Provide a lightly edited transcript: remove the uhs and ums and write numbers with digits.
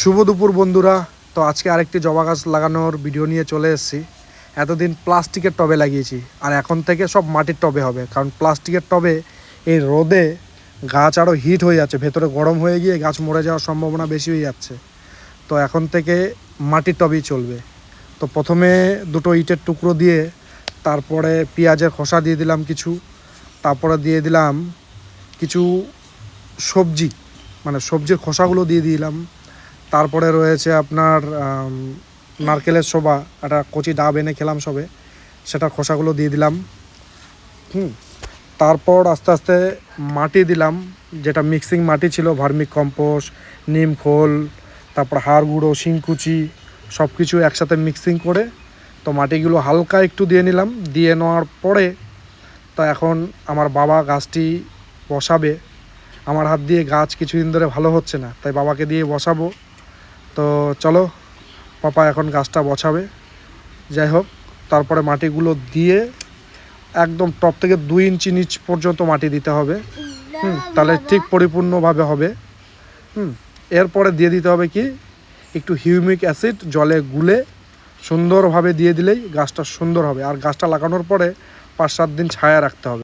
শুভ দুপুর বন্ধুরা। তো আজকে আরেকটি জবা গাছ লাগানোর ভিডিও নিয়ে চলে এসেছি। এতদিন প্লাস্টিকের টবে লাগিয়েছি, আর এখন থেকে সব মাটির টবে হবে, কারণ প্লাস্টিকের টবে এই রোদে গাছ আরও হিট হয়ে যাচ্ছে, ভেতরে গরম হয়ে গিয়ে গাছ মরে যাওয়ার সম্ভাবনা বেশি হয়ে যাচ্ছে। তো এখন থেকে মাটির টবেই চলবে। তো প্রথমে দুটো ইটের টুকরো দিয়ে, তারপরে পেঁয়াজের খোসা দিয়ে দিলাম কিছু, তারপরে দিয়ে দিলাম কিছু সবজি, মানে সবজির খোসাগুলো দিয়ে দিলাম। তারপরে রয়েছে আপনার নারকেলের শোভা, একটা কচি ডাব এনে খেলাম সবে, সেটার খোসাগুলো দিয়ে দিলাম। তারপর আস্তে আস্তে মাটি দিলাম, যেটা মিক্সিং মাটি ছিল, ভার্মিক কম্পোস্ট, নিম খোল, তারপর হাড় গুঁড়ো, শিংকুচি, সব কিছু একসাথে মিক্সিং করে তো মাটিগুলো হালকা একটু দিয়ে নিলাম। দিয়ে নেওয়ার পরে তো এখন আমার বাবা গাছটি বসাবে। আমার হাত দিয়ে গাছ কিছুদিন ধরে ভালো হচ্ছে না, তাই বাবাকে দিয়ে বসাবো। তো চলো, পাপা এখন গাছটা বসাবে। যাই হোক, তারপরে মাটিগুলো দিয়ে একদম টপ থেকে 2 ইঞ্চি নিচ পর্যন্ত মাটি দিতে হবে। তাহলে ঠিক পরিপূর্ণভাবে হবে। এরপরে দিয়ে দিতে হবে কি, একটু হিউমিক অ্যাসিড জলে গুলে সুন্দরভাবে দিয়ে দিলেই গাছটা সুন্দর হবে। আর গাছটা লাগানোর পরে 5-7 দিন ছায়া রাখতে হবে।